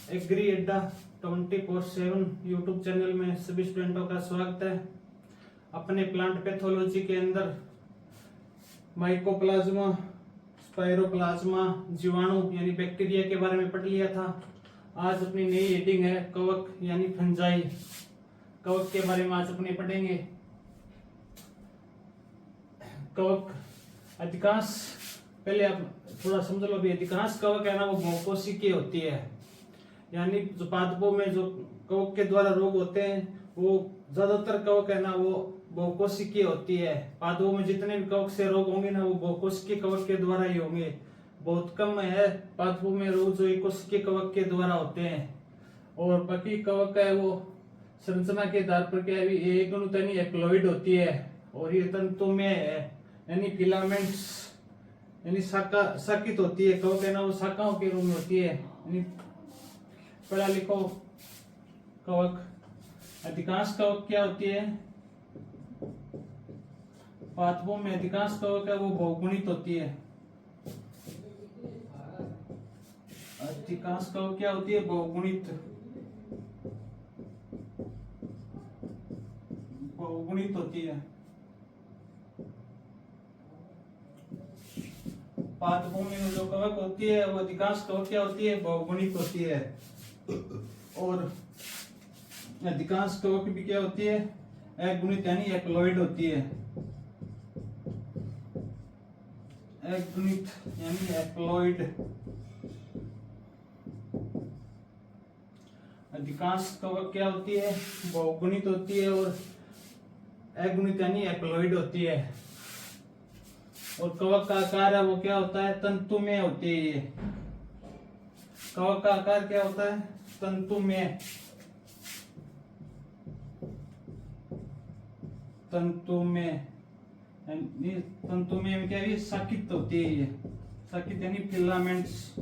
Agree अड्डा 24/7 YouTube channel में सभी स्टूडेंटों का स्वागत है। अपने प्लांट पैथोलॉजी के अंदर माइकोप्लाज्मा, स्पाइरोप्लाज्मा, जीवाणु यानी बैक्टीरिया के बारे में पढ़ लिया था। आज अपनी नई हेडिंग है कवक यानी फंजाई। कवक के बारे में आज अपने पढ़ेंगे। कवक अधिकांश, पहले आप थोड़ा समझ लो भी, अधिकांश कवक है ना वो बहुकोशिकीय होती है। यानी जो पादपों में जो कवक के द्वारा रोग होते हैं वो ज्यादातर कवक है ना वो बहुकोशिकीय होती है। पादपों में जितने भी कवक से रोग होंगे ना वो बहुकोशिकीय कवक के द्वारा ही होंगे। बहुत कम है पादपों में रोग जो एककोशिकीय कवक के द्वारा होते हैं। और बाकी कवक है वो संरचना के आधार पर क्या है, एक गुणित एप्लॉइड होती है और ये तंतु में है यानी फिलामेंट्स यानी शाखित होती है। कवक है ना वो शाखाओं के रूप में होती है। यानी पढ़ा लिखो कवक। अधिकांश कवक क्या होती है, पादपों में अधिकांश कवक है वो बहुगुणित होती है। अधिकांश कवक क्या होती है, बहुगुणित होती है। पादपों में जो कवक होती है वो अधिकांश कवक क्या होती है, बहुगुणित होती है। और अधिकांश कवक भी क्या होती है, एकगुणित यानी एप्लॉइड होती है। एकगुणित यानी एप्लॉइड। अधिकांश कवक क्या होती है, बहुगुणित होती है और एकगुणित यानी एप्लॉइड होती है। और कवक का आकार है वो क्या होता है, तंतु में होती है। ये कवक का आकार क्या होता है, तंतु में। तंतु में क्या है, शाखित होती है। ये शाखित यानी फिलामेंट्स।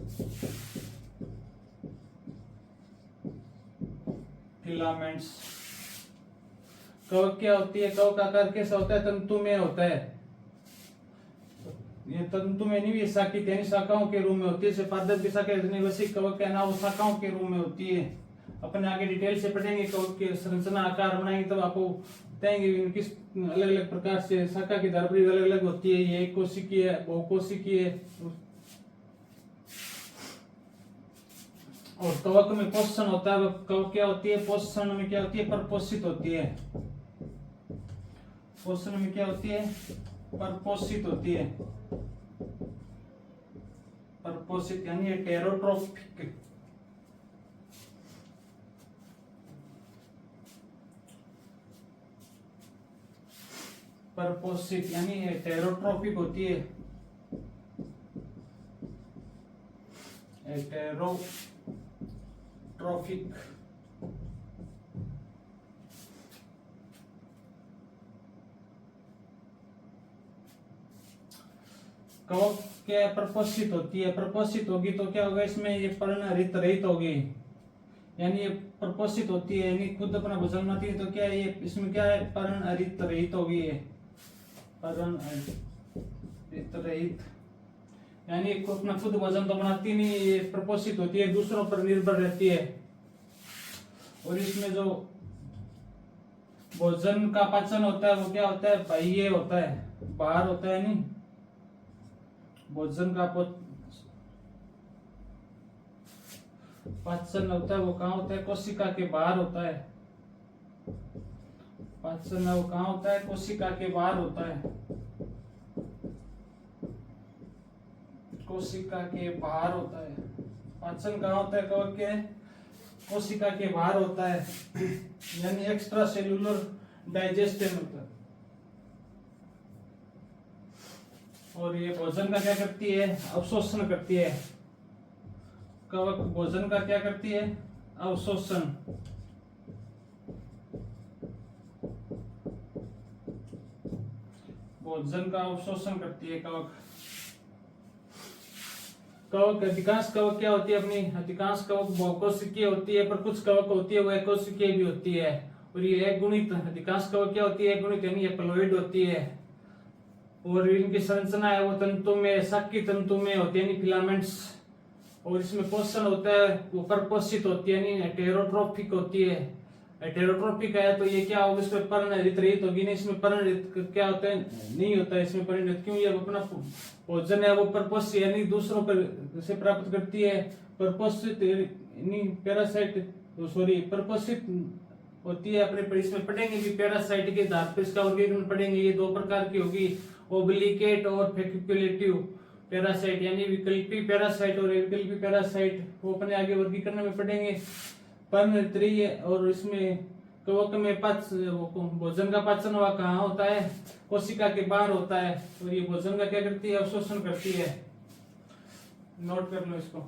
कवक क्या होती है, कवक का आकार कैसा होता है, तंतु में होता है। ये तंतु में नहीं, शाखित यानी शाखाओं के रूप में होती है। पादप की शाखा वैसे कवक है ना वो शाखाओं के रूप में होती है। अपन आगे डिटेल से पढ़ेंगे कवक की संरचना, आकार बनाएंगे तब आपको बताएंगे किस अलग अलग प्रकार से शाखा की धारपरी अलग अलग होती है। ये एक कोशिकीय है, बहुकोशिकीय है। और कवक में पोषण होता है। कवक क्या होती है, पोषण में क्या होती है, परपोषित होती है। पोषण में क्या होती है, परपोषित होती है। परपोषित यानी हेटेरोट्रोफिक। परपोषित यानी हेटेरोट्रोफिक होती है। हेटेरोट्रोफिक। कवक क्या प्रपोषित होती है। प्रपोषित होगी तो क्या होगा, इसमें ये पर्णरहित रहित होगी। यानी ये प्रपोषित होती है यानी खुद अपना भोजन बनाती है तो क्या है, ये इसमें क्या है, पर्णरहित रहित होगी। ये पर्णरहित रहित यानी अपना खुद भोजन तो बनाती नहीं, ये प्रपोषित होती है, दूसरों पर निर्भर रहती है। और इसमें जो भोजन का पाचन होता है वो क्या होता है, बाह्य होता है, बाहर होता है। नहीं, भोजन का पाचन होता है वो कहाँ होता है, कोशिका के बाहर होता है। पाचन है वो कहाँ होता है, कोशिका के बाहर होता है। कोशिका के बाहर होता है। पाचन कहाँ होता है कवक के, कोशिका के बाहर होता है। यानी एक्स्ट्रा सेल्यूलर डाइजेस्शन होता है। और ये भोजन का क्या करती है, अवशोषण करती है। कवक भोजन का क्या करती है, अवशोषण। भोजन का अवशोषण करती है कवक। कवक अधिकांश कवक क्या होती है, अपनी अधिकांश कवक बहुकोशिकीय होती है, पर कुछ कवक होती है वो एककोशिकीय भी होती है। और ये एकगुणित, अधिकांश कवक क्या होती है, एकगुणित यानी एप्लॉइड होती है। और इनकी संरचना है वो तंतु में, शाखीय तंतु में होती है यानी फिलामेंट्स। और इसमें पोषण होता है वो परपोषित होती है, नहीं हेटेरोट्रोफिक होती है। हेटेरोट्रोफिक है तो ये क्या होगा, इसमें परिणत रहित होगी नहीं, इसमें परिणत क्या होता है, नहीं होता है इसमें परिणत। क्यों, ये अपना भोजन है वो परपोषित यानी दूसरों पर से प्राप्त करती है। परपोषित नहीं पैरासाइट सॉरी परपोषित होती है अपने पर। इसमें पढ़ेंगे भी पैरासाइट के आधार पर इसका वर्गीकरण पढ़ेंगे। ये दो प्रकार की होगी, ओब्लिकेट और फेक्युलेटिव पैरासाइट, यानी विकल्पी पैरासाइट और विकल्पी पैरासाइट, वो अपने आगे वर्गीकरण में पढ़ेंगे। पर्णतरीय और इसमें कवक में भोजन का पाचन हुआ कहाँ होता है, कोशिका के बाहर होता है, और ये भोजन का क्या करती है, अवशोषण करती है। नोट कर लो इसको।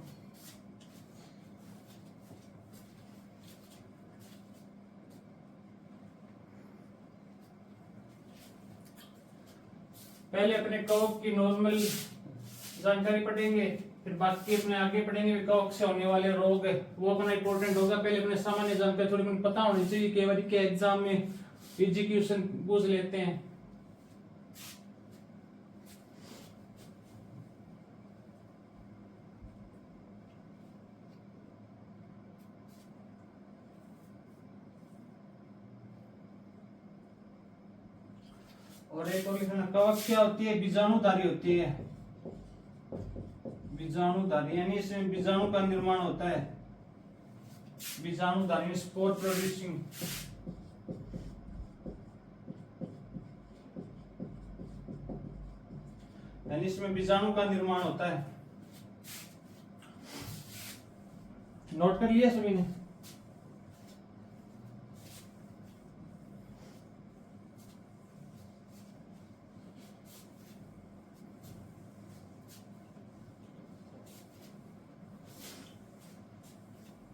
पहले अपने कवक की नॉर्मल जानकारी पढ़ेंगे, फिर बाकी अपने आगे पढ़ेंगे कवक से होने वाले रोग, वो अपना इंपॉर्टेंट होगा। पहले अपने सामान्य जानकारी थोड़ी बहुत पता होनी चाहिए, कई बार के एग्जाम में एग्जीक्यूशन पूछ लेते हैं। और एक और लिखना, कवक क्या होती है, बीजाणुधारी होती है। बीजाणुधारी यानी इसमें बीजाणु का निर्माण होता है। बीजाणुधारी स्पोर प्रोड्यूसिंग। यानी इसमें बीजाणु का निर्माण होता है। नोट कर लिया सभी ने?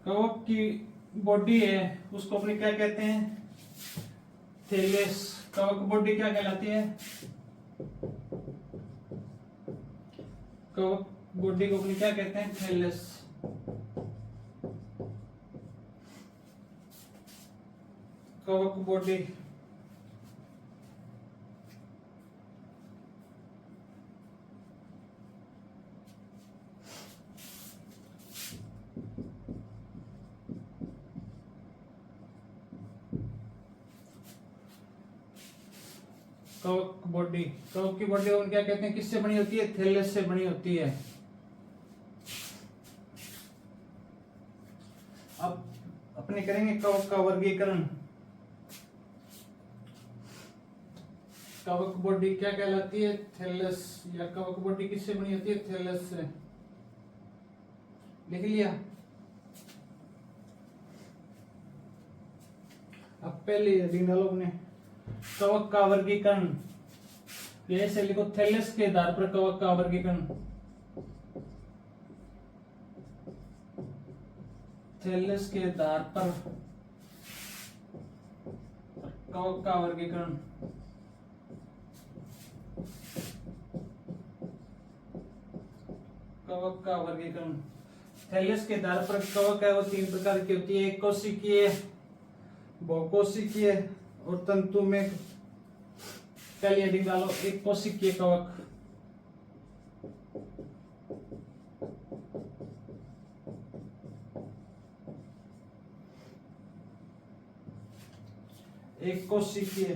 कवक की बॉडी है उसको अपने क्या कहते हैं, थैलेस। कवक बॉडी क्या कहलाती है, कवक बॉडी को अपने क्या कहते हैं, थैलेस। कवक बॉडी कवक बॉडी, कवक की बॉडी और क्या कहते हैं, किससे बनी होती है, थैलेस से बनी होती है। अब अपने करेंगे कवक का वर्गीकरण। कवक बॉडी क्या कहलाती है, थैलेस, या कवक बॉडी किससे बनी होती है, थैलेस से। लिख लिया? अब पहले लिखना लोग ने कवक का वर्गीकरण, ऐसे लिखो, थैलेस के आधार पर कवक का वर्गीकरण। थैलेस के आधार पर कवक का वर्गीकरण। कवक का वर्गीकरण थैलेस के आधार पर कवक है वो तीन प्रकार की होती है, एक कोशिकीय, बहुकोशिकीय और तंतु में। पहले हेडिंग डालो, एक कोशिकीय कवक। एक कोशिकीय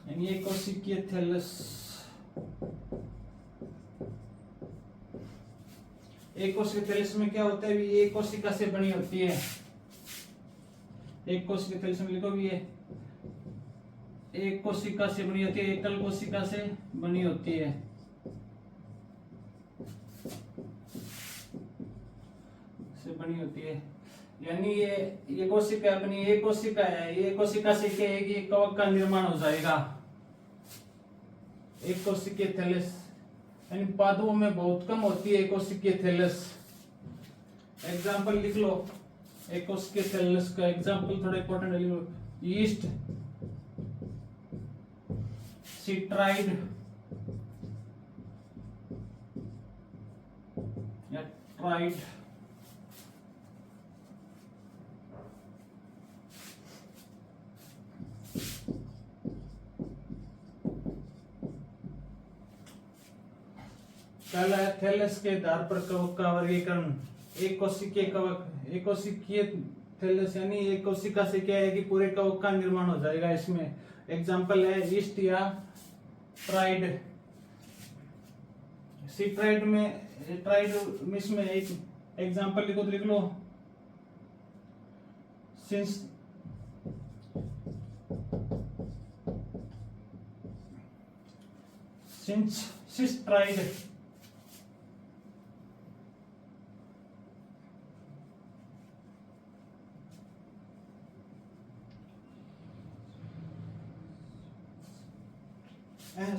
यानी एक कोशिकीय थैलेस। एक कोशिका थैलेस में क्या होता है, ये एक कोशिका से बनी होती है। एक कोशिका थैलेस में लिखो भी है, एक कोशिका से बनी होती है, एकल कोशिका से बनी होती है। से बनी होती है यानी ये कोशिका अपनी एक कोशिका है, ये कोशिका से क्या है कि कवक का निर्माण हो जाएगा। एक कोशिकीय थैलेस यानी पादपों में बहुत कम होती है एक कोशिकीय थैलेस। एग्जाम्पल लिख लो, एक कोशिकीय थैलेस का एग्जाम्पल थोड़ा इंपॉर्टेंट है, लिख लो, यीस्ट, सिट्राइड या ट्राइड। पहला है थैलस के आधार पर कवक का वर्गीकरण। एक कोशिकीय कवक, एक कोशिकीय थैलस यानी एक कोशिका से क्या है कि पूरे कवक का निर्माण हो जाएगा। इसमें एग्जांपल है ईस्ट या ट्राइड। सीट्राइड में इसमें एक एग्जांपल लिखो तो लिख लो सिस्ट्राइड।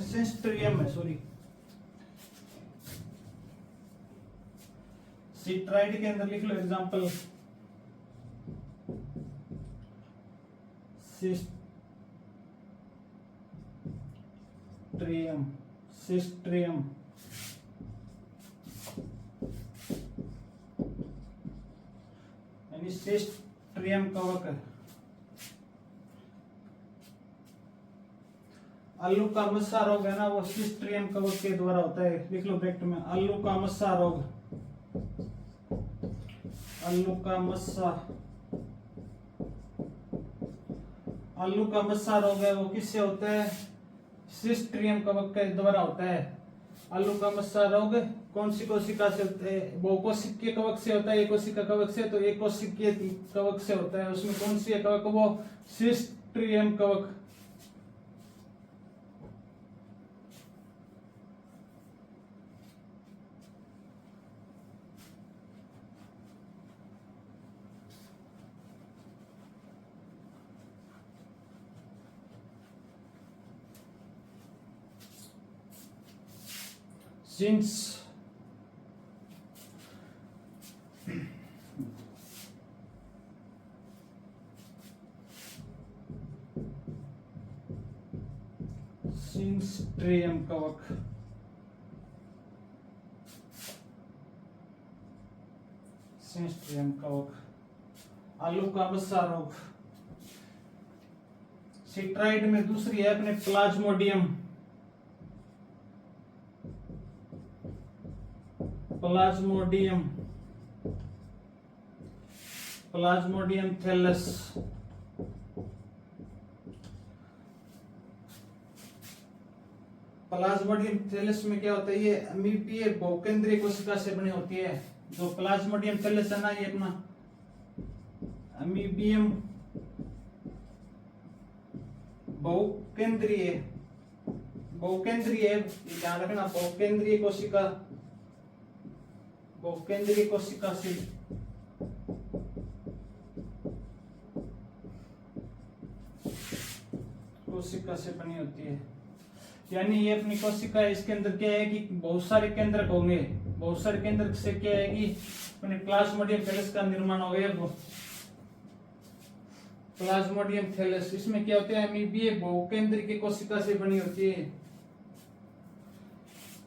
सेंस्ट्रियम है, सॉरी। सीट्राइड के अंदर लिख लो एग्जांपल सिस्ट्रियम, सिस्ट्रियम। यानी सिस्ट्रियम कवक। आलू का मस्सा रोग है ना, वो सिस्ट्रियम कवक के द्वारा होता है। लिख लो ब्रैकेट में आलू का मस्सा रोग। आलू का मस्सा, आलू का मस्सा रोग है वो किससे होता है? सिस्ट्रियम कवक के द्वारा होता है। आलू का मस्सा रोग कौन सी कोशिका से होता है? बहुकोशिकीय कवक से होता है। एक कोशिका कवक से, तो एक कोशिकीय कवक से होता है। उसमें कौन सी है कवक? वो सिस्ट्रियम कवक। Since सिस्ट्रियम कवक, सिस्ट्रियम कवक, आलू का मस्सा रोग। सिट्राइड में दूसरी है अपने plasmodium, plasmodium, plasmodium thallus. Plasmodium thallus में क्या होता है? ये अमीपीय बहुकेंद्रीय कोशिका से बनी होती है। जो प्लाज्मोडियम थैलस है ना, ये अपना अमीबियम बहुकेंद्रीय, बहुकेंद्रीय ध्यान रखना, बहुकेंद्रीय कोशिका, बहुकेंद्रीय कोशिका से बनी होती है। यानी ये अपनी कोशिका है, इसके अंदर क्या है कि बहुत सारे केंद्रक होंगे। बहुत सारे केंद्रक से क्या है कि अपने प्लाज्मोडियम थैलस का निर्माण हो गया। प्लाज्मोडियम थैलस इसमें क्या होता है? अमीबीय बहुकेंद्रीय की कोशिका से बनी होती है।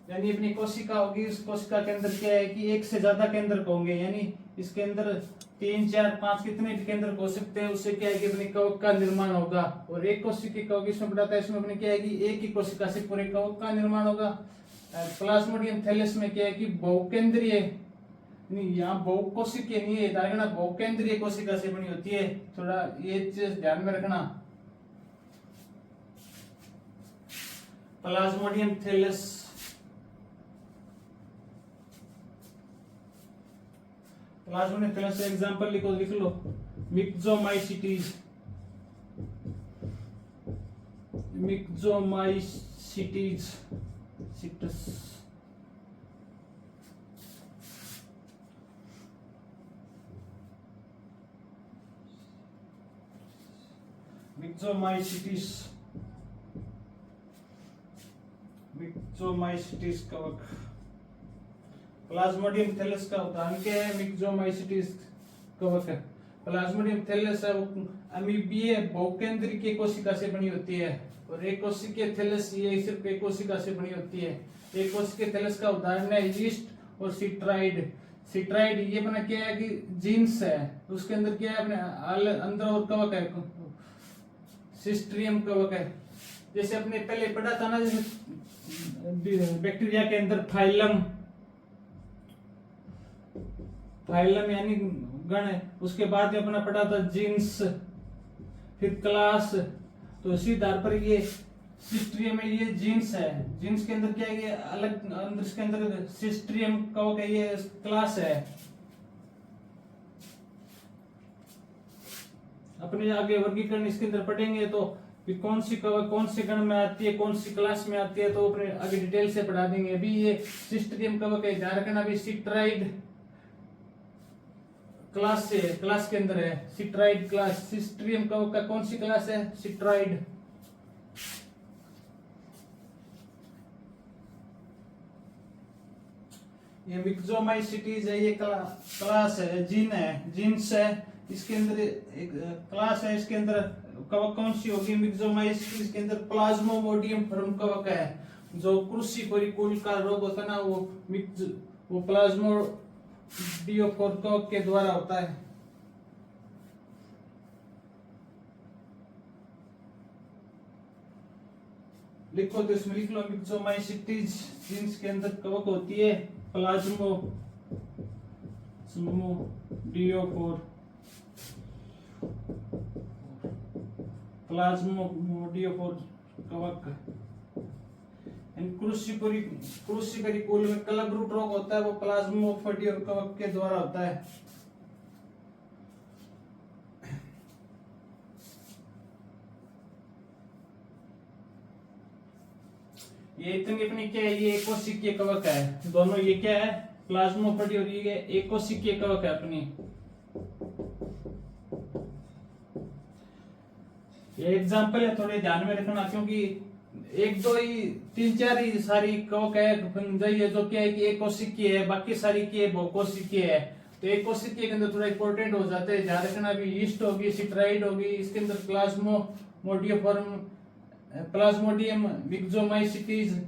यानी अपनी कोशिका होगी, इस कोशिका के अंदर क्या है कि एक से ज्यादा केंद्रक होंगे। यानी इसके अंदर 3, 4, 5 कितने भी केंद्रक हो सकते हैं। उससे क्या है कि अपने कवक का निर्माण होगा। और एक कोशिकीय कवक इसमें बताता है, इसमें अपने क्या है कि एक ही कोशिका से पूरे कवक का निर्माण होगा। प्लाज्मोडियम थैलस में क्या है कि बहुकेंद्रीय, यहाँ बहुकोशिकीय नहीं है, धारणा बहुकेंद्रीय कोशिका से बनी होती है। थोड़ा ये चीज ध्यान में रखना। प्लाज्मोडियम थैलस, प्लाज्मोडियम थैलस से एग्जांपल लिख लो मिक्सोमाइसीटीज, मिक्सोमाइसीटीज सिटस। मिक्सोमाइसीटीज, मिक्सोमाइसीटीज कवक। प्लाज्मोडियम थैलस का उदाहरण क्या है? मिक्सोमाइसीटीज कवक है। प्लाज्मोडियम थैलस है वो अमीबीय बहुकेंद्रीय की कोशिका से बनी होती है। और एक कोशिकीय थैलस ये सिर्फ एक कोशिका से बनी होती है। एक कोशिकीय थैलस का उदाहरण है ईस्ट और सिट्राइड। सिट्राइड ये बना क्या है कि जीन्स है, उसके अंदर क्या है अपने अंदर और कवक है, सिस्ट्रियम कवक है। जैसे अपने पहले पढ़ा था ना, जैसे बैक्टीरिया के अंदर फाइलम, फाइलम यानी गण है। उसके बाद में अपना पढ़ा था जीन्स, फिर क्लास। तो इसी आधार पर ये सिस्ट्रियम में ये जीन्स है, जीन्स के अंदर क्या है, ये अलग अंदर इसके अंदर सिस्ट्रियम कवक है, ये क्लास है। अपने आगे वर्गीकरण इसके अंदर पढ़ेंगे तो कि कौन सी कवक कौन से गण में आती है, कौन सी क्लास में आती है, तो अपने आगे डिटेल से पढ़ा देंगे। अभी ये सिस्ट्रियम कवक है, ध्यान रखना। अभी सिट्राइड क्लास से, क्लास के अंदर है सिट्राइड क्लास। सिस्ट्रियम कवक का कौन सी क्लास है, सिट्राइड। ये मिक्सोमाइसिटीज है, ये क्लास है, जीन है, जीन्स है। इसके अंदर एक क्लास है, इसके अंदर कवक कौन सी होगी, मिक्सोमाइसिटीज के अंदर प्लाज्मोमोडियम फर्म कवक है। जो कृषि परिकुल का रोग होता है ना, वो प्लाज्मोडियोफोर कवक के द्वारा होता है। लिखो तो इसमें लिख लो, मिक्सोमाइसिटीज जीन्स के अंदर कवक होती है प्लाज्मोडियोफोर, प्लाज्मोडियोफोर कवक। कृषि परिकुल में क्लब रूट रोग होता है, वो प्लाज्मोडियोफोर कवक के द्वारा होता है। ये इतनी अपनी क्या है, ये एकोसिकीय कवक है। दोनों ये क्या है, प्लाज्मोडियोफोर और ये एकोसिकीय कवक है अपनी। ये एग्जाम्पल है, थोड़े ध्यान में रखना, क्योंकि एक दो ही तीन चार ही सारी कवक है जो क्या है कि एकोसिकीय है, बाकी सारी की है बहुकोशिकीय है। तो एकोसिकीय के अंदर थोड़ा इंपॉर्टेंट हो जाते हैं, ध्यान रखना। अभी ईस्ट होगी, सिट्राइड होगी, इसके अंदर प्लाज्मोडियोफोरम, प्लाज्मोडियम, मिक्सोमाइसिटीज।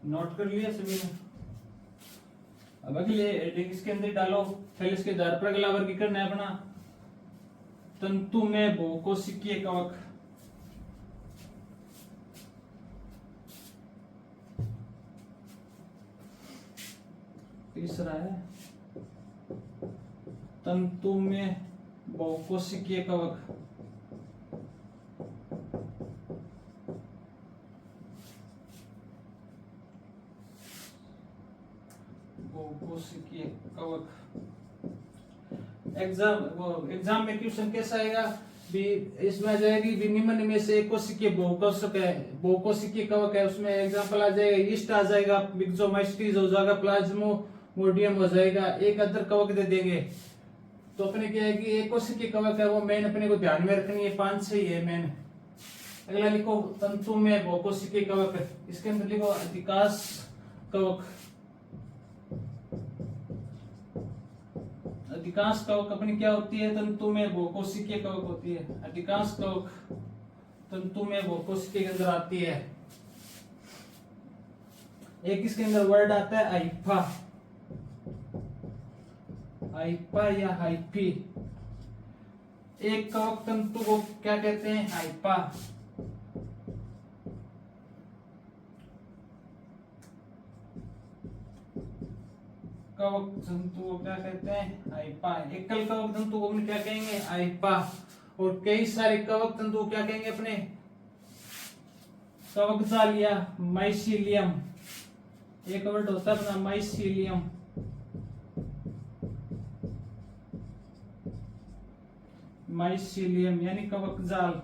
नोट कर लिया सभी ने। अब अगले हेडिंग इसके अंदर डालो, पहले इसके आधार पर अगला वर्गीकरण है अपना तंतु में बहुकोशिकीय कवक। तीसरा है तंतु में बहुकोशिकीय कवक। बहुकोशिकीय कवक एग्जाम में क्वेश्चन कैसा आएगा भी, इसमें आ जाएगी भी निम्न में से कोशिकीय बहुकोशिकीय कवक है, उसमें एग्जांपल आ जाएगा ईस्ट आ जाएगा, मिक्सोमाइसिटीज हो जाएगा, प्लाज्मोडियम हो जाएगा, एक अदर कवक दे देंगे। तो अपने क्या है कि एक कोशिकीय कवक है, वो मेन अपने को ध्यान में रखनी है, 5 6 है मेन। अगला लिखो तंतु में बहुकोशिकीय कवक, इसके अंदर लिखो अधिकांश कवक। अधिकांश कवक अपनी क्या होती है, तंतु में बहुकोशिकीय कवक होती है। अधिकांश कवक तंतु में बहुकोशिकीय के अंदर आती है। एक इसके अंदर वर्ड आता है हाइफा, हाइफा या हाइफी। एक कवक तंतु को क्या कहते हैं, हाइफा। कवक तंतु को क्या कहते हैं, हाइफा। एकल कवक तंतु को अपने क्या कहेंगे, हाइफा। और कई सारे कवक तंतु को क्या कहेंगे अपने, कवक जाल या माइसीलियम। एक वर्ड होता है अपना माइसीलियम। माइसीलियम यानी कवक जाल।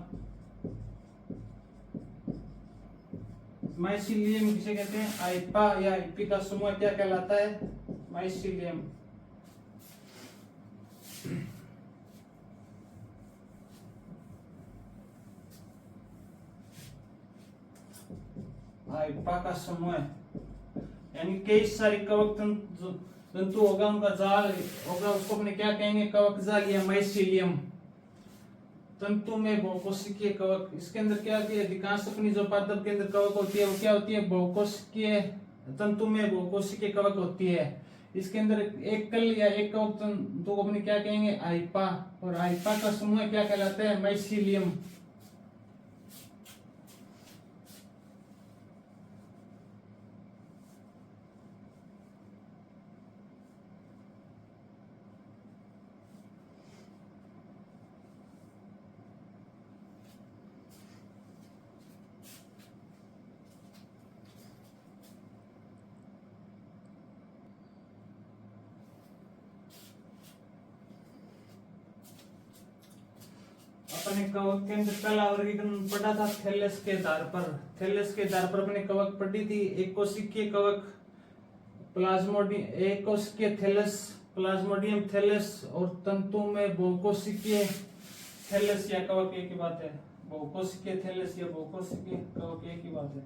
माइसीलियम किसे कहते हैं, हाइफा या हाइफी का समूह क्या कहलाता है, माइसीलियम। हाइपा का समूह, यानी कई सारे कवक जंतु होगा, उनका जाल होगा, उसको अपने क्या कहेंगे, कवक जाल या माइसीलियम। तंतु में बहुकोशिकीय कवक, इसके अंदर क्या होती है, अधिकांश अपनी जो पादप के अंदर कवक होती है वो क्या होती है, बहुकोशिकीय। तंतु में बहुकोशिकीय कवक होती है। इसके अंदर एक कल या एक कवक तंतु को अपने क्या कहेंगे, हाइपा, और हाइपा का समूह क्या कहलाता है, माइसीलियम। अपने कवक के अंदर पहला वर्गीकरण पढ़ा था थैलेस के आधार पर। थैलेस के आधार पर अपने कवक पढ़ी थी, एक कोशिकीय कवक प्लाज्मोडियम, एक कोशिकीय थैलेस, प्लाज्मोडियम थैलेस, और तंतु में बहुकोशिकीय थैलेस या कवक, एक ही बात है। बहुकोशिकीय थैलेस या बहुकोशिकीय कवक एक ही बात है।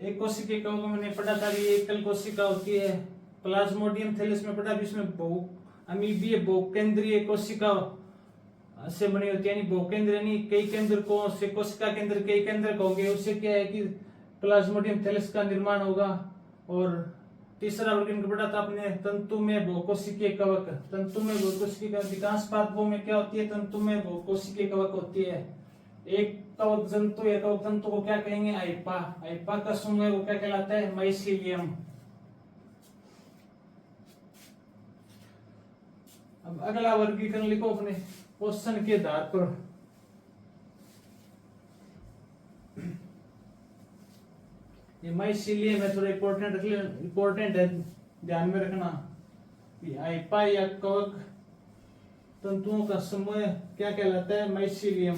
एक कोशिकीय कवक मैंने पढ़ा था, ये एकल कोशिका होती है। प्लाज्मोडियम थैलेस में पढ़ा, इसमें अमीबीय बहुकेंद्रीय कोशिका से बनी होती है, यानी बहुकेंद्र यानी कई केंद्र को से कोशिका के अंदर कई केंद्र होंगे, उससे क्या है कि प्लाज्मोडियम थैलेस का निर्माण होगा। और तीसरा वर्गीकरण पढ़ा था अपने तंतु में बहुकोशिकीय कवक। तंतु में बहुकोशिकीय अधिकांश पादपों में क्या होती है, तंतु में बहुकोशिकीय कवक होती है। एक कवक जंतु या कवक तंतु को क्या कहेंगे, हाइपा। हाइपा का समूह वो क्या कहलाता है, माइसीलियम। अब अगला वर्गीकरण लिखो अपने पोषण के आधार पर। ये माइसीलियम है, थोड़ा इंपॉर्टेंट है, ध्यान में रखना। हाइपा या कवक तंतुओं का समूह क्या कहलाता है, माइसीलियम।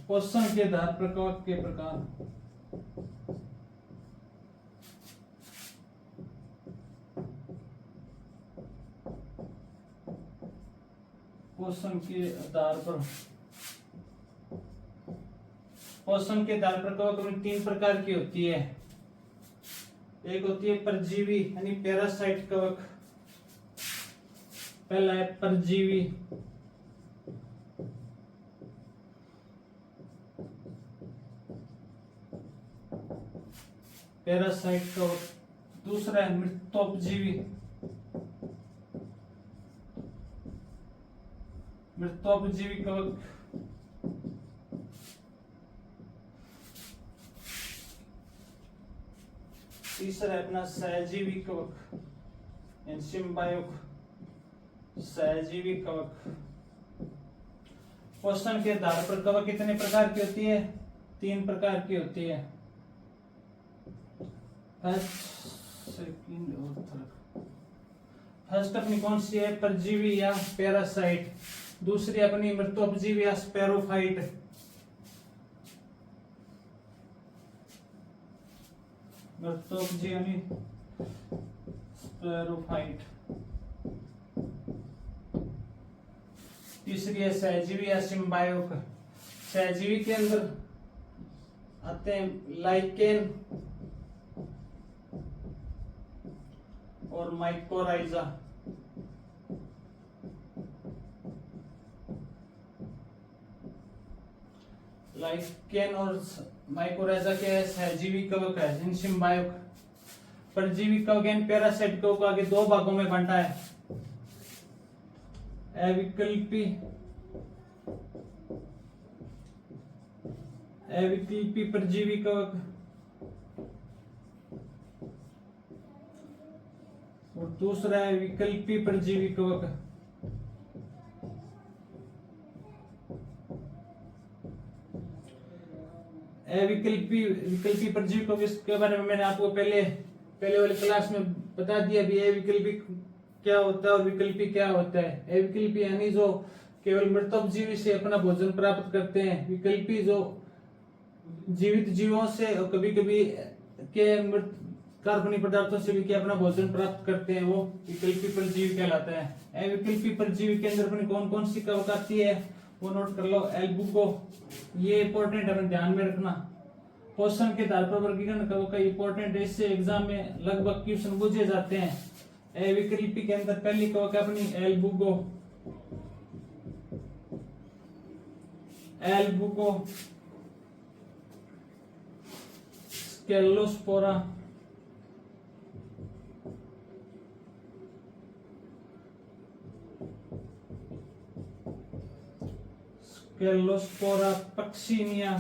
पोषण के आधार पर कवक के प्रकार। पोषण के आधार पर, पोषण के आधार पर कवक तीन प्रकार की होती है। एक होती है परजीवी यानी पैरासाइट कवक। पहला है परजीवी, पैरासाइट कवक। दूसरा है मृतोपजीवी, मृतोपजीवी कवक। तीसरा है अपना सहजीवी कवक, सिम्बायोक, सहजीवी कवक। पोषण के आधार पर कवक कितने प्रकार की होती है, तीन प्रकार की होती है। फर्स्ट अपनी कौन सी है, परजीवी या पैरासाइट। दूसरी अपनी मृतोपजीवी या स्पैरोफाइट। मृतोपजीवी यानी स्पैरोफाइट। तीसरी है सहजीवी या सिम्बायोक। सहजीवी के अंदर आते हैं लाइकेन और माइकोराइजा। लाइकेन और माइकोराइजा क्या है, सहजीवी कवक है, सिम्बायोक। परजीवी कवक पैरासाइट कवक आगे दो भागों में बांटा है, अविकल्पी, अविकल्पी परजीवी कवक और दूसरा है विकल्पी परजीवी कवक। विकल्पी परजीवी कवक, इसके बारे में मैंने आपको पहले वाली क्लास में बता दिया भी। अविकल्पी क्या होता है और विकल्पी क्या होता है। अविकल्पी यानी जो केवल मृतोपजीवी से अपना भोजन प्राप्त करते हैं। विकल्पी जो जीवित जीवों से और कभी कभी के मृत कार्बनिक पदार्थों से भी क्या अपना भोजन प्राप्त करते हैं, वो विकल्पी परजीवी कहलाता है। अविकल्पी परजीवी के अंदर अपनी कौन कौन सी कवक आती है, वो नोट कर लो। एल्बुगो, ये इंपॉर्टेंट है, ध्यान में रखना। पोषण के आधार पर वर्गीकरण कवक का इंपॉर्टेंट है, इससे एग्जाम में लगभग क्वेश्चन पूछे जाते हैं। अविकल्पी के अंदर पहली कवक अपनी एल्बुगो, एल्बुगो स्केलोस्पोरा, स्केलोस्पोरा पक्सिनिया,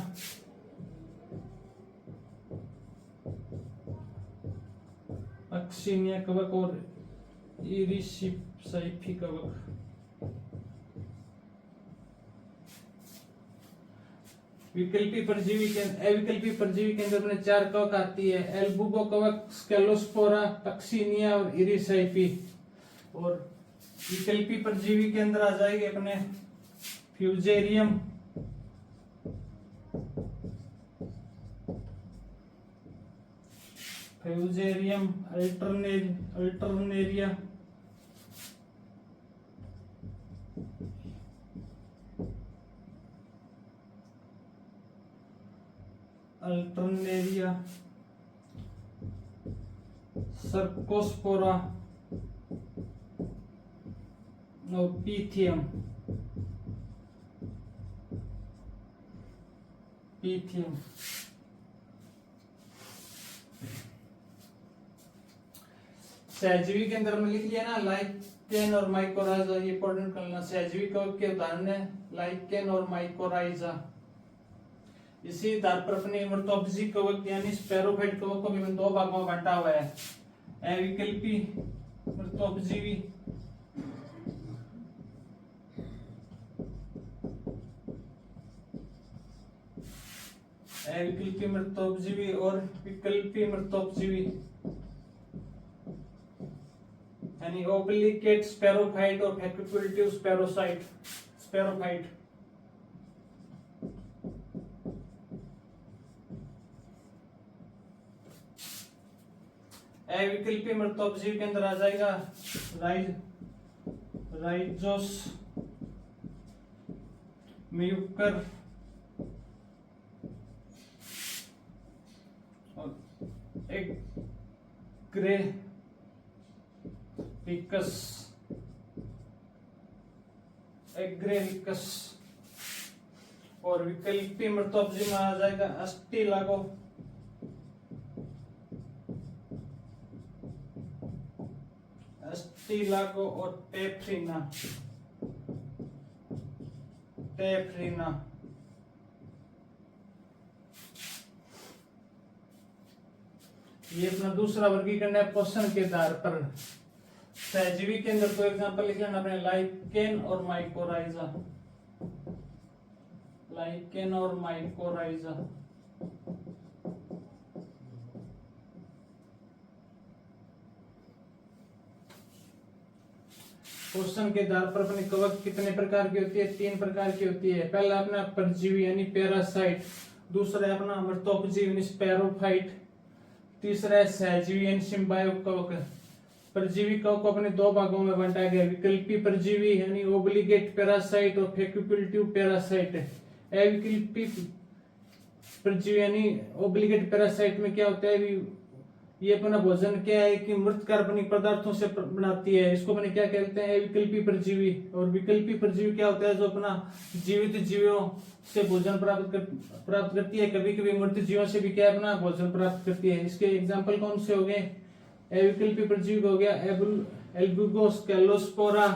पक्सिनिया कवक और इरिसिप्साइफी कवक। विकल्पी परजीवी के अविकल्पी परजीवी के अंदर अपने 4 कवक आती है, एल्बुगो कवक, स्केलोस्पोरा, पक्सिनिया और इरिसाइफी। और विकल्पी परजीवी के अंदर आ जाएंगे अपने fusarium, fusarium Alternaria, Alternaria, Cercospora और पीथियम, पीथियम। सहजीवी के अंदर में लिख लिया ना, लाइकेन और माइकोराइजा, ये इंपॉर्टेंट करना। सहजीवी कवक के उदाहरण है लाइकेन और माइकोराइजा। इसी आधार पर अपने इमर्तोप्सी कवक यानी स्पैरोफाइट कवक को भी 2 भागों में बांटा हुआ है, अविकल्पी इमर्तोपजीवी अविकल्पी इमर्तोपजीवी और विकल्पी इमर्तोपजीवी, यानी ओब्लिगेट स्पैरोफाइट और फैक्युलेटिव स्पैरोफाइट। अविकल्पी इमर्तोपजीवी के अंदर आ जाएगा राइजोस म्यूकर और एग्रेविकस। और विकल्पी इमर्तोपजीवी में आ जाएगा अस्टिलागो, अस्टिलागो और टेफ्रिना, टेफ्रिना। ये अपना दूसरा वर्गीकरण है पोषण के आधार पर। सहजीवी के अंदर तो एग्जांपल लिख लेना अपने, लाइकेन और माइकोराइजा, लाइकेन और माइकोराइजा। पोषण के आधार पर अपने कवक कितने प्रकार की होती है? 3 प्रकार की होती है। पहला अपना परजीवी यानी पैरासाइट, दूसरा है अपना अमृतोपजीवी यानी स्पैरोफाइट, तीसरा है सहजीवी यानी सिम्बायोटिक कवक। परजीवी कवक को अपने 2 भागों में बांटा गया, विकल्पी परजीवी यानी ओब्लिगेट पैरासाइट और फैक्युलेटिव पैरासाइट। अविकल्पी परजीवी यानी ओब्लिगेट पैरासाइट में क्या होता है, ये अपना भोजन क्या है कि मृत कार्बनिक पदार्थों से बनाती है, इसको अपने क्या कहते हैं, अविकल्पी परजीवी। और विकल्पी परजीवी क्या होता है, जो अपना जीवित जीवों से भोजन प्राप्त करती है, कभी कभी मृत जीवों से भी क्या अपना भोजन प्राप्त करती है। इसके एग्जाम्पल कौन से हो गए? अविकल्पी परजीवी हो गया एल्बुगो, स्केलोस्पोरा,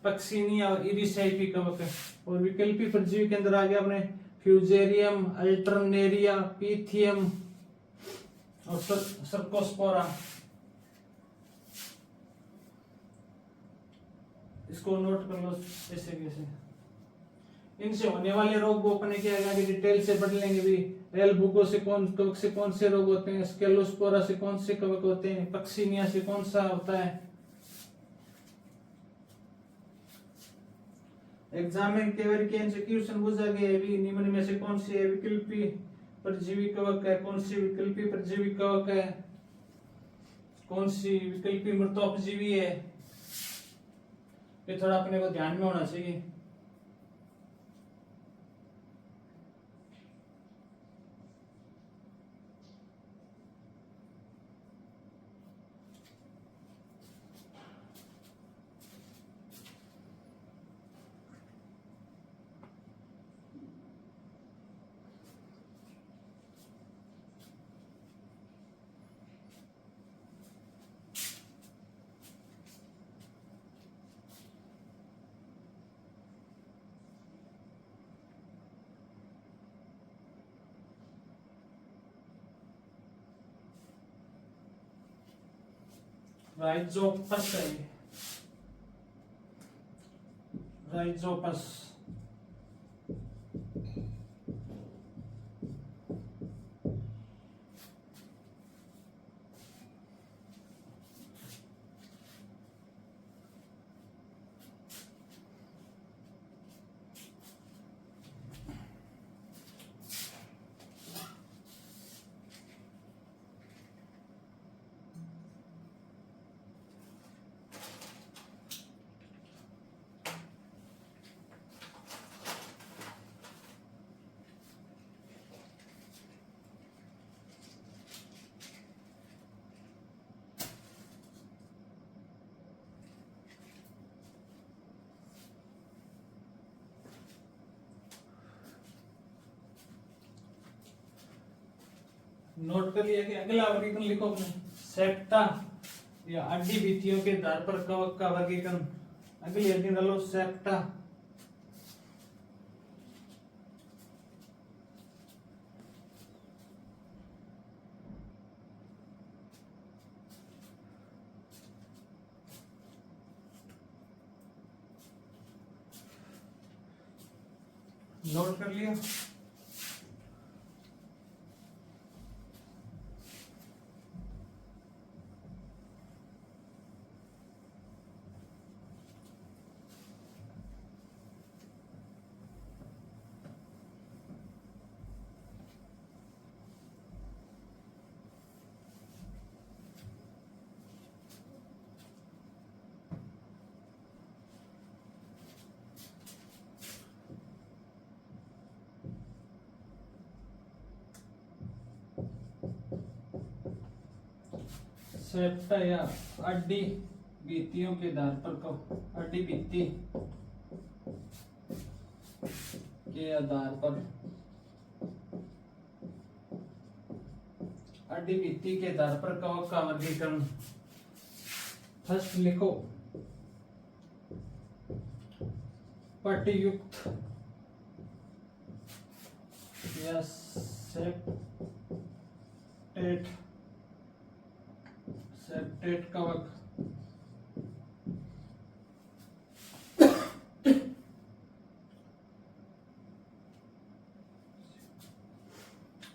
पक्सिनिया और इरिसाइफी कवक। और विकल्पी परजीवी के अंदर आ गया अपने फ्यूजेरियम, अल्टरनेरिया, पीथियम और सर्कोस्पोरा। इसको नोट कर लो ऐसे कैसे। इनसे होने वाले रोग को अपने क्या आगे डिटेल से पढ़ लेंगे भी। एल्बुगो से कवक से कौन से रोग होते हैं, स्केलोस्पोरा से कौन से कवक होते हैं, पक्सिनिया से कौन सा होता है। एग्जाम में केवल क्वेश्चन पूछा गया है, निम्न में से कौन सी अविकल्पी परजीवी कवक है, कौन सी विकल्पी परजीवी कवक है, कौन सी विकल्पी मृतोपजीवी है, ये थोड़ा अपने को ध्यान में होना चाहिए। राइजोपस है, राइजोपस। नोट कर लिया कि अगला वर्गीकरण लिखो अपने, सेप्टा या अड्डी भित्तियों के आधार पर कवक का वर्गीकरण। अगली हेडिंग डालो सेप्टा। नोट कर लिया। सेप्टा या अड्डी भित्तियों के आधार पर अड्डी भित्ति के आधार पर अड्डी भित्ति के आधार पर कवक का वर्गीकरण। फर्स्ट लिखो पट्टीयुक्त या सेप्टेट कवक।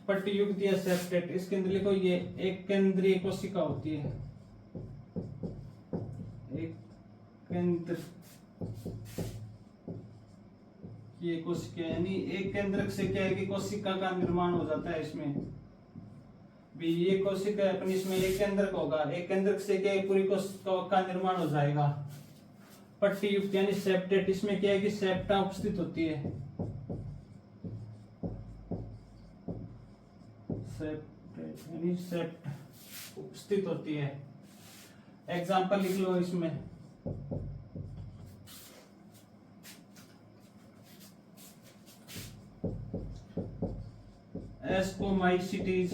पट्टीयुक्त या सेप्टेट, इसके अंदर लिखो ये एक केंद्रीय कोशिका होती है, एक केंद्र ये कोशिका, यानी एक केंद्रक से क्या है कि कोशिका का निर्माण हो जाता है। इसमें भी ये कोशिका अपनी इसमें एक केंद्रक होगा, एक केंद्रक से क्या है पूरी कोशिका का निर्माण हो जाएगा। पट्टीयुक्त यानी सेप्टेट, इसमें क्या है कि सेप्टा उपस्थित होती है, सेप्टेट यानी सेप्ट उपस्थित होती है। एग्जाम्पल लिख लो इसमें, एस्कोमाइसिटीज,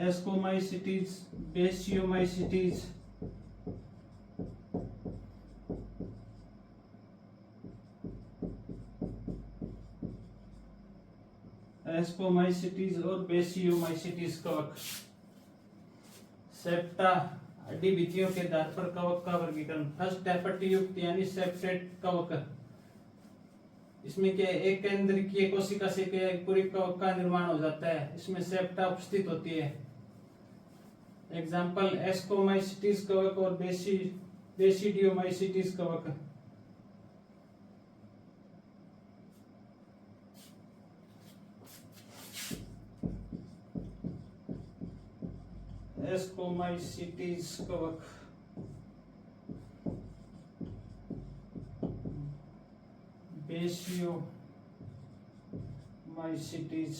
एस्कोमाइसिटीज, बेसियोमाइसिटीज, एस्कोमाइसिटीज और बेसियोमाइसिटीज कवक। सेप्टा अड्डी भित्तियों के आधार पर कवक का वर्गीकरण। फर्स्ट है पट्टीयुक्त यानी सेप्टेट कवक। इसमें क्या है एक केंद्रीय कोशिका से क्या है पूरी कवक का निर्माण हो जाता है, इसमें सेप्टा उपस्थित होती है। एग्जाम्पल एस्कोमाइसिटीज कवक और बेसिडियोमाइसिटीज कवक। एस्कोमाइसिटीज कवक, बेसियोमाइसिटीज,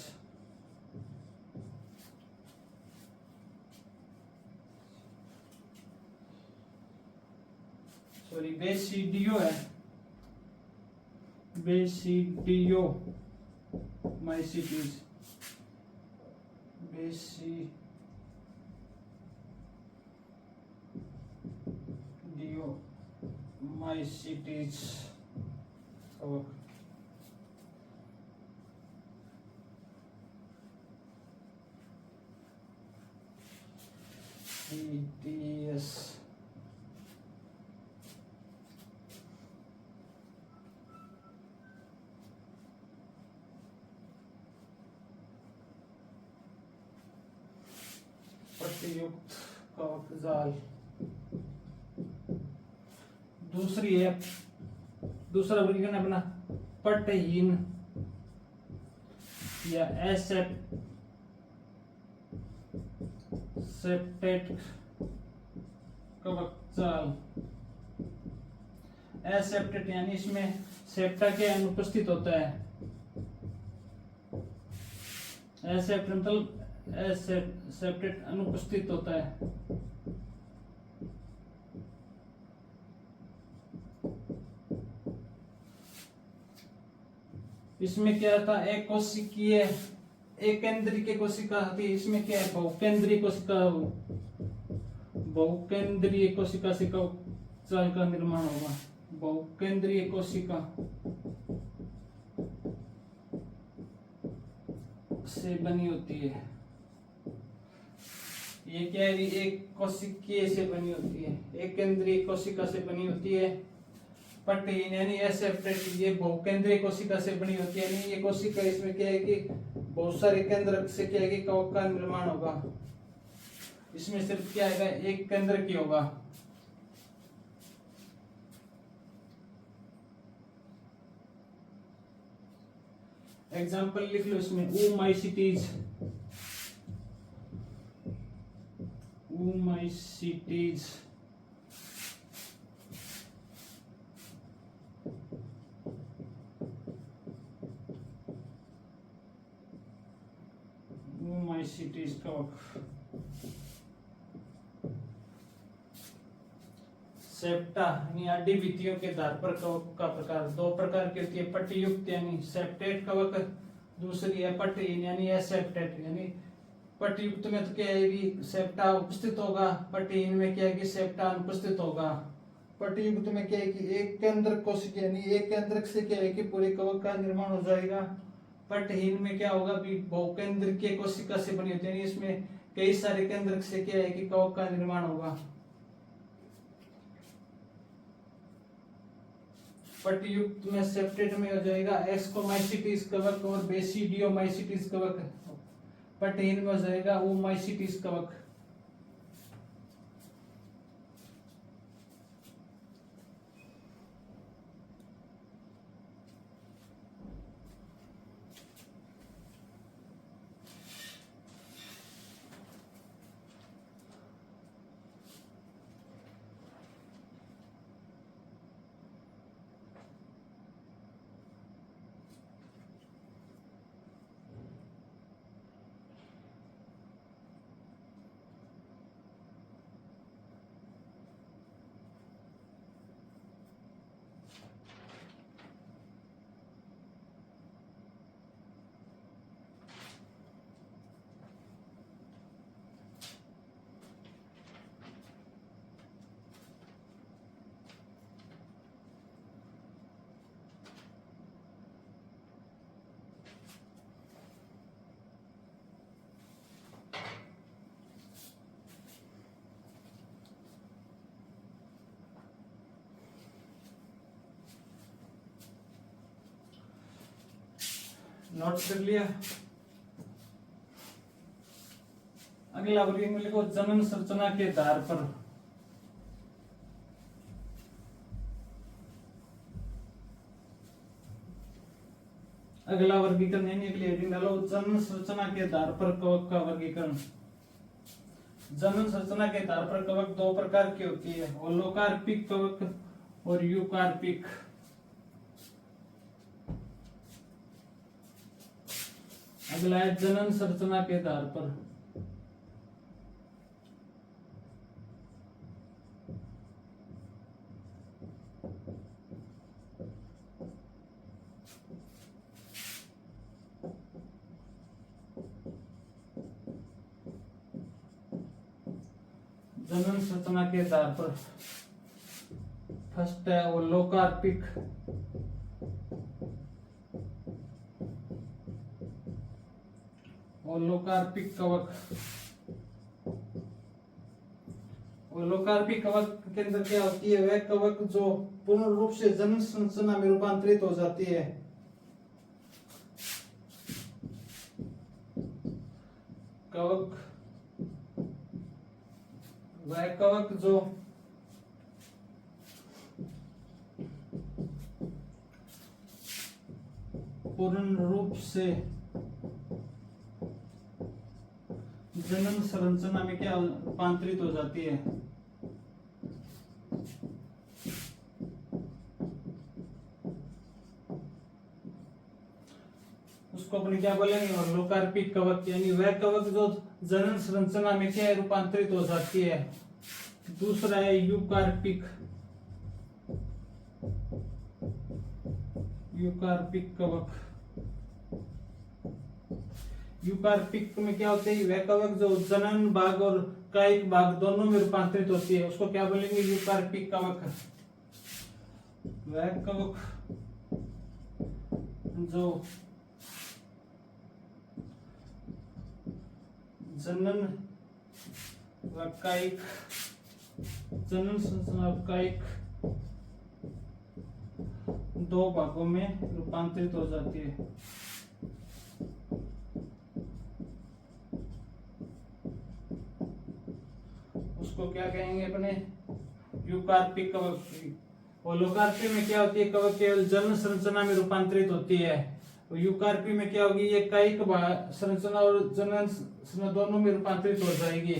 सॉरी बेसिडियो है, बेसिडियोमाइसिटीज, बेसिडियोमाइसिटीज कवक। ETS पट्टीयुक्त कवक जाल। दूसरी है, दूसरा वर्गीकरण अपना पट्टहीन या एसेप्टेड कवक जाल। एसेप्टेड यानी इसमें सेप्टा के अनुपस्थित होता है। एसेप्टेड मतलब एसेप्टेड अनुपस्थित होता है। इसमें क्या था, एक कोशिकीय एक केंद्रीय कोशिका थी। इसमें क्या है, बहुकेंद्रीय कोशिका, बहुकेंद्रीय कोशिका से जाल का निर्माण होगा। बहुकेंद्रीय कोशिका से बनी होती है। ये क्या है, एक कोशिकीय से बनी होती है, एक केंद्रीय कोशिका से बनी होती है। पट्टहीन यानी एसेप्टेड, ये बहुकेंद्रीय कोशिका से बनी होती है। यानी ये कोशिका, इसमें क्या है कि बहुत सारे केंद्र से क्या है कि कवक का निर्माण होगा। इसमें सिर्फ क्या है, एक केंद्र की होगा। एग्जाम्पल लिख लो इसमें, oomaisites, oomaisites, oomaisites कवक। सेप्टा यानी अड्डीभित्तियों के आधार पर कवक का प्रकार दो प्रकार की होती है, पट्टीयुक्त यानी सेप्टेड कवक, दूसरी है पट्टहीन यानी एसेप्टेड। यानी पट्टीयुक्त में तो क्या है कि सेप्टा उपस्थित होगा, पट्टहीन में क्या है कि सेप्टा अनुपस्थित होगा। पट्टीयुक्त में क्या है कि एक केंद्र कोशिका यानी एक केंद्रक से क्या है कि पूरे कवक का निर्माण हो जाएगा। पट्टहीन में क्या होगा, बहुकेंद्रीय कोशिका से बनी होती है, यानी इसमें कई सारे केंद्रक से क्या है कि कवक का निर्माण होगा। पट्टीयुक्त में सेप्टेड में हो जाएगा एस्कोमाइसिटिस कवक और बेसिडियोमाइसिटिस कवक। पट्टहीन में हो जाएगा oomaisites कवक। नोट कर लिया। अगला वर्गीकरण में लिखो जनन संरचना के आधार पर। अगला वर्गीकरण यानी अगली हेडिंग डालो, जनन संरचना के आधार पर कवक का वर्गीकरण। जनन संरचना के आधार पर कवक दो प्रकार की होती है, होलोकार्पिक कवक और यूकार्पिक। अगला है जनन संरचना के आधार पर। जनन संरचना के आधार पर फर्स्ट है होलोकार्पिक। होलोकार्पिक कवक लोकार्पिक कवक के अंदर क्या होती है, वह कवक जो पूर्ण रूप से जनन संरचना में रूपांतरित हो जाती है। कवक, वह कवक जो पूर्ण रूप से जनन संरचना में क्या रूपांतरित हो जाती है। उसको अपने क्या बोलेंगे, और लोकार्पिक कवक, यानी वह कवक जो जनन संरचना में क्या रूपांतरित हो जाती है। दूसरा है यूकार्पिक, यूकार्पिक कवक। यूकार्पिक में क्या होते हैं, वह कवक जो जनन भाग और कायिक भाग दोनों में रूपांतरित होती है, उसको क्या बोलेंगे, यूकार्पिक कवक। वह कवक जो जनन व कायिक, जनन संरचना कायिक दो भागों में रूपांतरित हो जाती है। उसको क्या कहेंगे अपने, यूकार्पिक कवक। और लोकार्पिक में क्या होती है, कवक केवल जनन संरचना में रूपांतरित होती है। यूकार्पी में क्या होगी, ये कायिक संरचना और जनन संरचना दोनों में रूपांतरित हो जाएगी।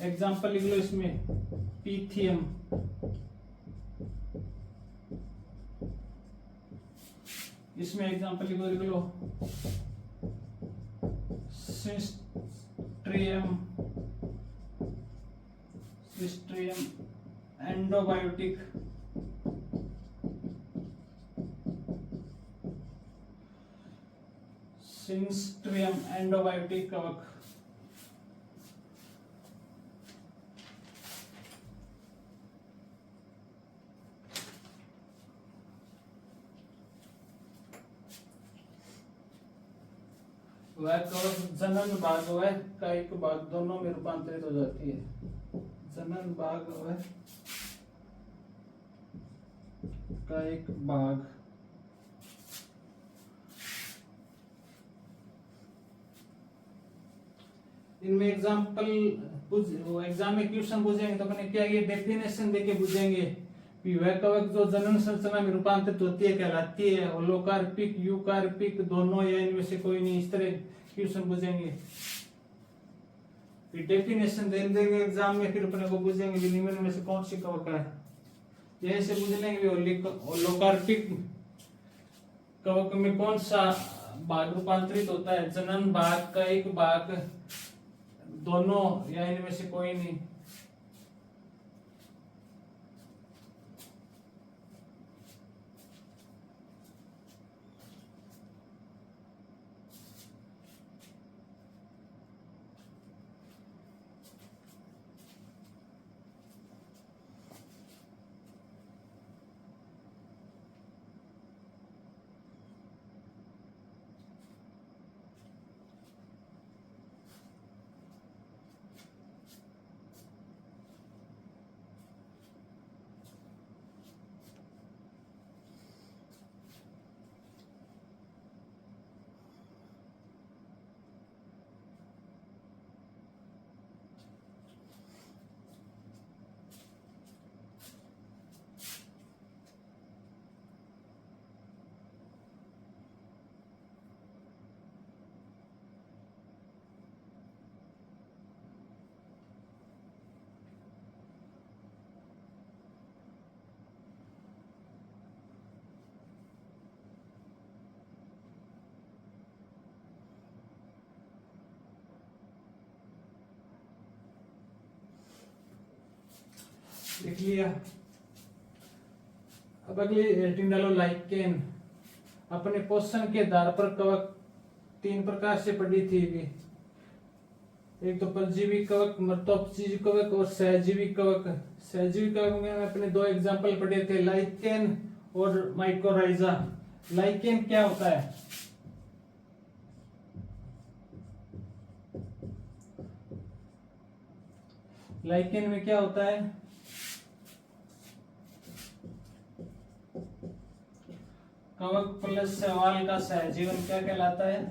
एग्जाम्पल लिख लो इसमें, पीथियम, इसमें एग्जाम्पल लिख लो, सिस्ट्रियम, सिस्ट्रियम एंडोबायोटिक, सिस्ट्रियम एंडोबायोटिक कवक। वह कवक जनन भाग व कायिक भाग दोनों में रूपांतरित हो जाती है। जनन भाग व कायिक भाग इनमें एग्जाम्पल एग्जाम में क्वेश्चन पूछेंगे तो अपने क्या ये डेफिनेशन देके पूछेंगे कि वह कवक जो जनन संरचना में रूपांतरित होती है कहलाती है, और लोकार्पिक यूकार्पिक दोनों या इनमें से कोई नहीं, इस तरह क्वेश्चन पूछेंगे। फिर डेफिनेशन दे देंगे एग्जाम में, फिर अपने को पूछेंगे कि निम्न में से कौन सी कवक है, यही से पूछ लेंगे। और लोकार्पिक कवक में कौन सा भाग रूपांतरित होता है, जनन भाग, कायिक भाग दोनों या इनमें से कोई नहीं। लिख लिया। अब अगली हेडिंग डालो, लाइकेन। अपने क्वेश्चन के आधार पर कवक तीन प्रकार से पढ़ी थी भी, एक तो परजीवी कवक, मृतोपजीवी कवक और सहजीवी कवक। सहजीवी कवक में अपने दो एग्जांपल पढ़े थे, लाइकेन और माइकोराइजा। लाइकेन क्या होता है, लाइकेन में क्या होता है, कवक प्लस शैवाल का सहजीवन क्या कहलाता है,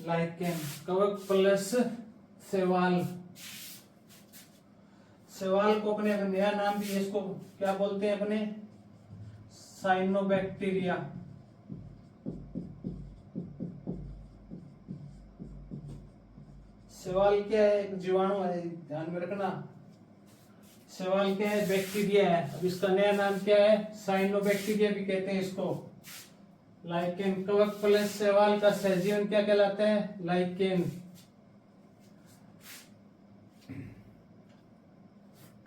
लाइकेन। कवक प्लस शैवाल, शैवाल को अपने नया नाम भी, इसको क्या बोलते हैं अपने, साइनोबैक्टीरिया। शैवाल क्या है, एक जीवाणु है, ध्यान में रखना। शैवाल क्या है, बैक्टीरिया है। अब इसका नया नाम क्या है, साइनोबैक्टीरिया भी कहते हैं इसको। लाइकेन, कवक प्लस शैवाल का सहजीवन क्या कहलाता है, लाइकेन।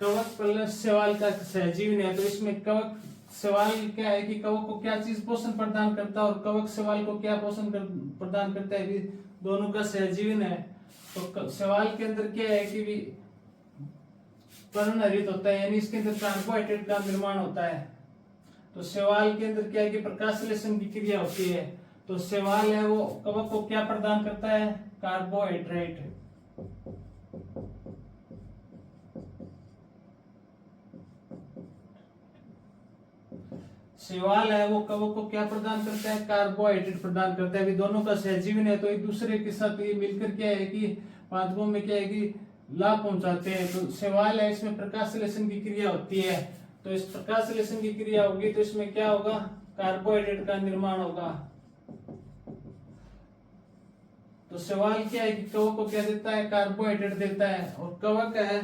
कवक प्लस शैवाल का सहजीवन है, तो इसमें कवक शैवाल क्या है कि कवक को क्या चीज पोषण प्रदान करता है और कवक शैवाल को क्या पोषण प्रदान करता है, भी दोनों का सहजीवन है। तो शैवाल के अंदर क्या है कि भी पर्णहरित होता है, यानी इसके अंदर कार्बोहाइड्रेट का निर्माण होता है। तो शैवाल के अंदर क्या है कि प्रकाशलेशन की क्रिया होती है। तो शैवाल है वो कवक को क्या प्रदान करता है, कार्बोहाइड्रेट। शैवाल है वो कवक को क्या प्रदान करता है, कार्बोहाइड्रेट प्रदान करता है। अभी दोनों का सहजीवन है, तो एक दूसरे के साथ ये मिलकर क्या है कि पादपों में क्या है कि लाभ पहुंचाते हैं। तो शैवाल है, इसमें प्रकाशलेशन की क्रिया होती है। तो इस प्रकाशलेशन की क्रिया होगी तो इसमें क्या होगा, कार्बोहाइड्रेट का निर्माण होगा। तो शैवाल क्या है कि कवक को क्या देता है, कार्बोहाइड्रेट देता है। और कवक है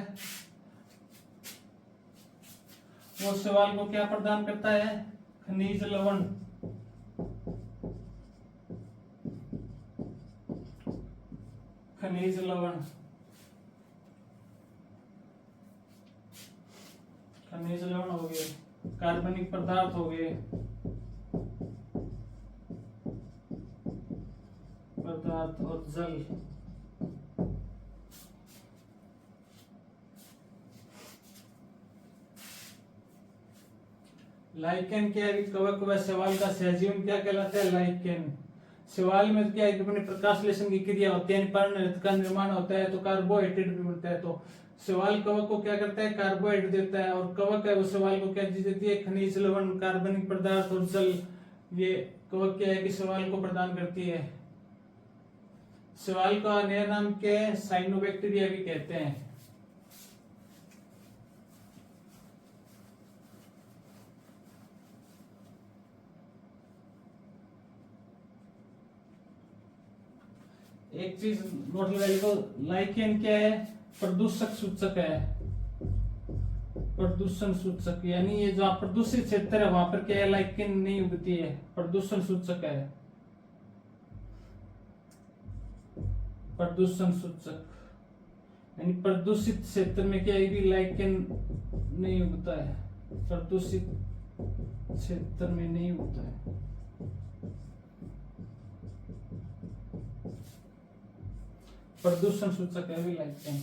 वो शैवाल को क्या प्रदान करता है, खनिज लवण। खनिज लवण, खनिज लवण हो गए, कार्बनिक पदार्थ हो गए, पदार्थ और जल। लाइकेन क्या है, कवक व शैवाल का सहजीवन क्या कहलाता है, लाइकेन। शैवाल में क्या है कि अपने प्रकाशलेशन की क्रिया होती है, पर्णहरित का निर्माण होता है, तो कार्बोहाइड्रेट भी मिलता है। तो शैवाल कवक को क्या करता है, कार्बोहाइड्रेट देता है। और कवक है वो शैवाल को क्या चीज देती है, खनिज लवण, कार्बनिक पदार्थ और जल। ये कवक क्या है कि शैवाल को प्रदान करती है। शैवाल का नया नाम क्या है, साइनोबैक्टीरिया भी कहते हैं। एक चीज नोट लगाइएगा, लाइकेन क्या है, प्रदूषक सूचक है। प्रदूषण सूचक, यानी ये जो प्रदूषित क्षेत्र है वहां पर क्या है, लाइकेन नहीं उगती है, प्रदूषण सूचक है। प्रदूषण सूचक यानी प्रदूषित क्षेत्र में क्या है, लाइकेन नहीं उगता है, प्रदूषित क्षेत्र में नहीं उगता है। प्रदूषण सूचक है भी लाइकेन।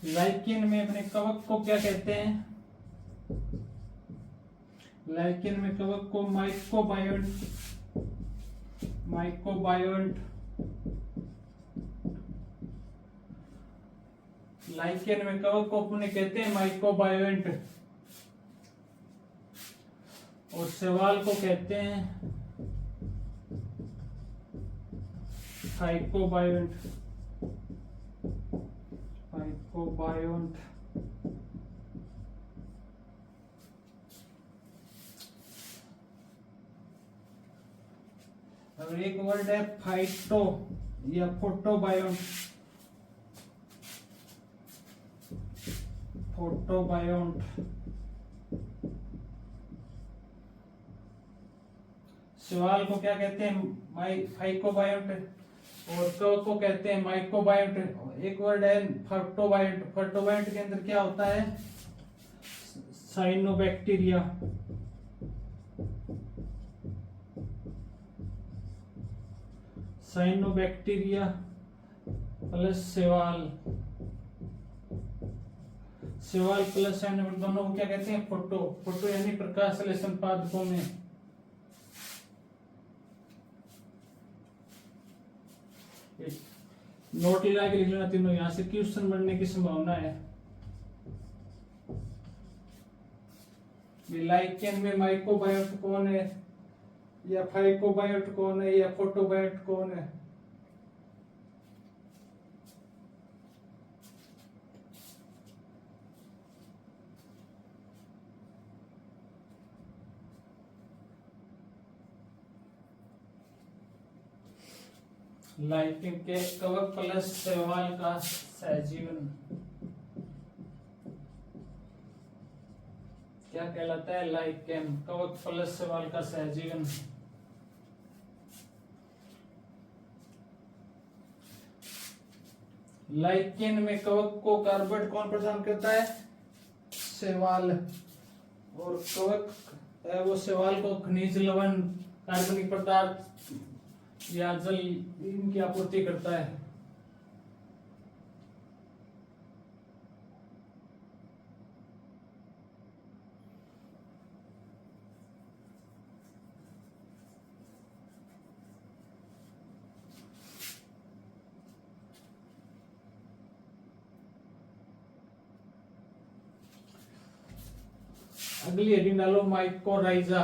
लाइकेन में अपने कवक को क्या कहते हैं, लाइकेन में कवक को माइकोबायोंट, माइकोबायोंट। लाइकेन में कवक को अपने कहते हैं माइकोबायोंट। और शैवाल को कहते हैं फाइकोबायोंट, फाइकोबायोंट। और एक वर्ड है फाइटो या फोटोबायोंट, फोटोबायोंट। शैवाल को क्या कहते हैं, फाइकोबायोंट। और कवक को कहते हैं माइकोबायोंट। एक वर्ड है फोटोबायोंट। फोटोबायोंट के अंदर क्या होता है, साइनोबैक्टीरिया। साइनोबैक्टीरिया प्लस सेवाल, सेवाल प्लस एंड दोनों को क्या कहते हैं? फोटो। फोटो यानी प्रकाश संश्लेषण पादपों में। नोट लगा के लिख लेना तीनों, यहां से क्वेश्चन बनने की संभावना है। लाइकेन में माइक्रोबायोट कौन है, या फाइकोबायोट कौन है, या फोटोबायोट कौन है? लाइकेन के कवक प्लस शैवाल का सहजीवन क्या कहलाता है? लाइकेन, कवक प्लस शैवाल का सहजीवन। लाइकेन में कवक को कार्बोहाइड्रेट कौन प्रदान करता है? शैवाल। और कवक है वो शैवाल को खनिज लवण, कार्बनिक पदार्थ या जल इनकी आपूर्ति करता है। अगली हेडिंग डालो माइकोराइजा।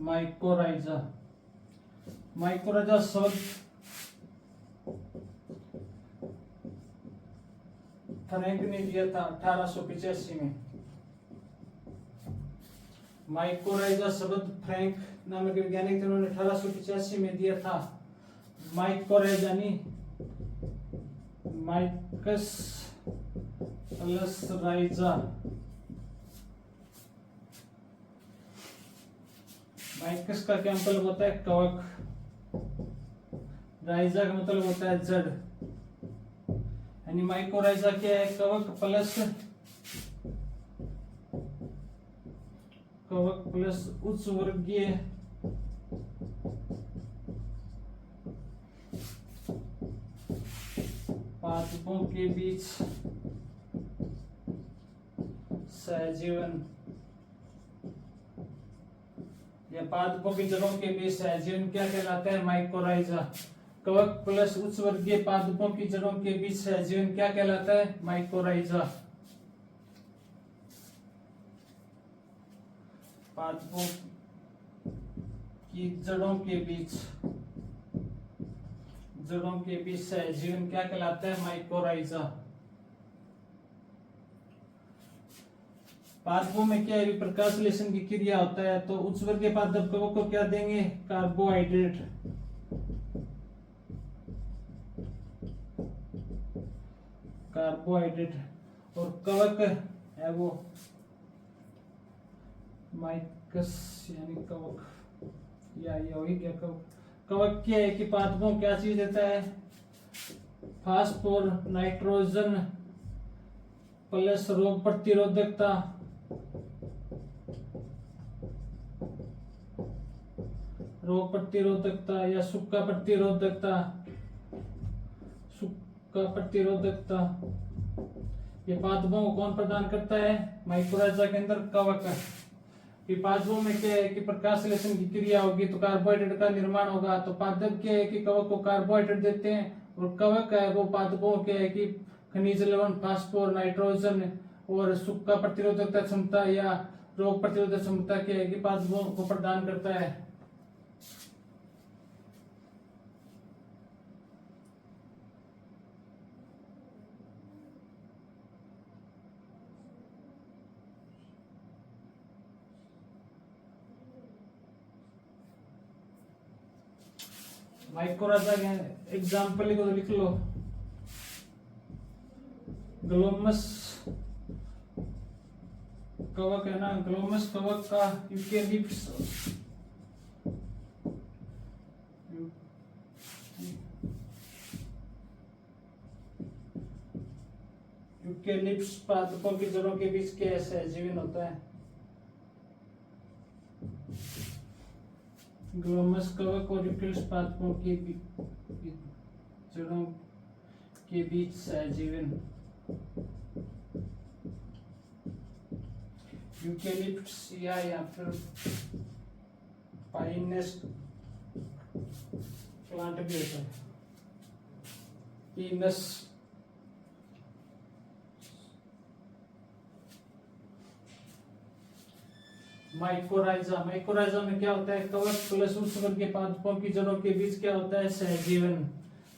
माइकोराइजा, माइकोराइजा शब्द फ्रैंक ने दिया था 1885 में। माइकोराइजा शब्द फ्रैंक नामक वैज्ञानिक थे, उन्होंने 1885 में दिया था। माइकोराइजा यानी माइकस प्लस राइजा। माइकस का क्या मतलब होता है? कवक। राइजा का मतलब होता है जड़। यानी माइकोराइजा क्या है? कवक प्लस उच्च वर्गीय पादपों के बीच सहजीवन, या पादपों की जड़ों के बीच सहजीवन क्या कहलाता है? माइकोराइजा। कवक प्लस उच्च वर्गीय पादपों की जड़ों के बीच सहजीवन क्या कहलाता है? माइकोराइजा। पादपों की जड़ों के बीच सहजीवन क्या कहलाता है? माइकोराइजा। पादपों में क्या है? प्रकाश संश्लेषण की क्रिया होता है, तो उच्च वर्गीय पादप कवक को क्या देंगे? कार्बोहाइड्रेट। और कवक है वो माइकस यानी कवक, या ये हो ही गया कवक। कवक क्या है कि पादपों क्या चीज देता है? फास्फोर, नाइट्रोजन प्लस रोग प्रतिरोधकता, या सूखा प्रतिरोधकता। ये पादपों को कौन प्रदान करता है? माइकोराइजा के अंदर कवक। पादपों में क्या है कि प्रकाश संश्लेषण की क्रिया होगी तो कार्बोहाइड्रेट का निर्माण होगा, तो पादप क्या है कि कवक को कार्बोहाइड्रेट देते हैं, और कवक है वो पादपों क्या है कि खनिज लवण, फास्फोर, नाइट्रोजन और सूखा प्रतिरोधकता क्षमता या रोग प्रतिरोधक क्षमता क्या है कि पादपों को प्रदान करता है। माइकोराइजा के एग्जाम्पल को लिख लो। ग्लोमस कवक है ना, ग्लोमस कवक का यूकेलिप्स यूकेलिप्स पादपों की जड़ों के बीच क्या सहजीवन होता है? ग्लोमस कवक और यूकेलिप्स पादपों के जड़ों के बीच सहजीवन। यूकेलिप्स या फिर पाइनस प्लांट भी होता है, पीनस। माइकोराइजा, माइकोराइजा में क्या होता है? कवक प्लस उच्च वर्ग के पादपों की जड़ों के बीच क्या होता है? सहजीवन।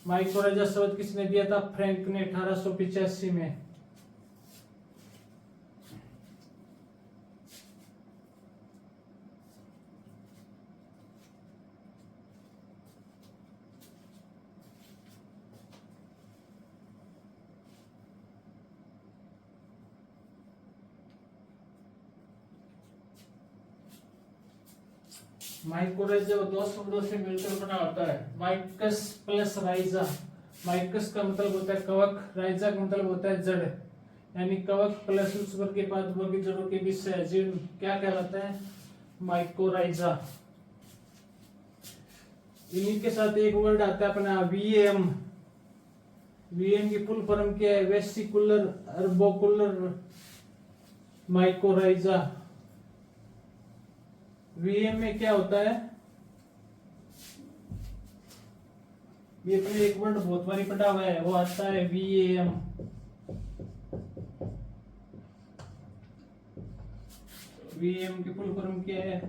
माइकोराइजा शब्द किसने दिया था? फ्रैंक ने 1885 में। माइकोराइजा दो शब्दों से मिलकर बना होता है, माइकस प्लस राइजा। माइकस का मतलब होता है कवक, राइजा का मतलब होता है जड़, यानी कवक प्लस उस वर्ग के पादपों की जड़ों के बीच सहजीवन क्या कहलाता है? माइकोराइजा। इन्हीं के साथ एक वर्ड आता है अपना वीएम। वीएम की फुल फॉर्म क्या है? Vesicular arbuscular mycorrhiza. वीएम में क्या होता है? ये अपने एक वर्ड बहुत बारी पढ़ा हुआ है, वो आता है वीएम। वीएम की फुल फॉर्म क्या है?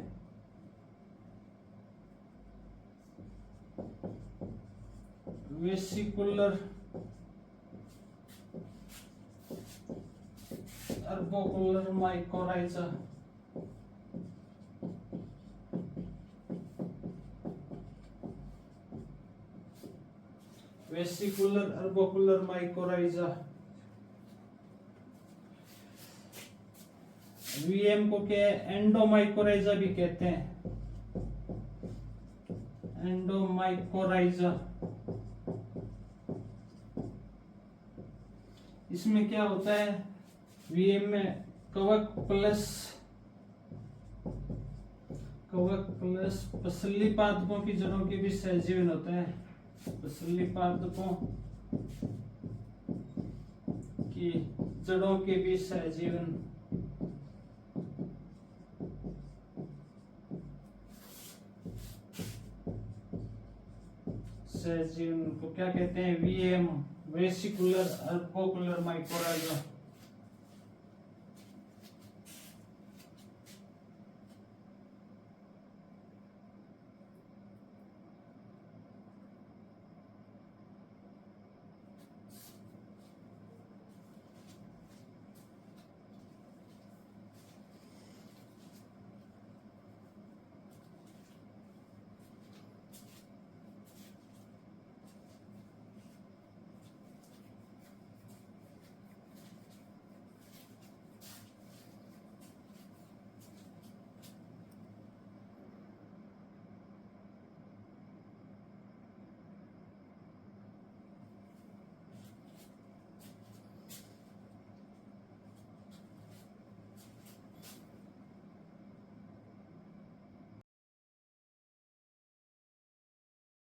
Vesicular arbuscular mycorrhiza. Vesicular arbuscular mycorrhiza. VM को क्या है? एंडोमाइकोराइजा भी कहते हैं, एंडोमाइकोराइजा। इसमें क्या होता है? वीएम में कवक प्लस पसली पादपों की जड़ों के बीच सहजीवन होता है। पसली पादपों की जड़ों के बीच सहजीवन। सहजीवन को क्या कहते हैं? VM, vesicular arbuscular mycorrhiza.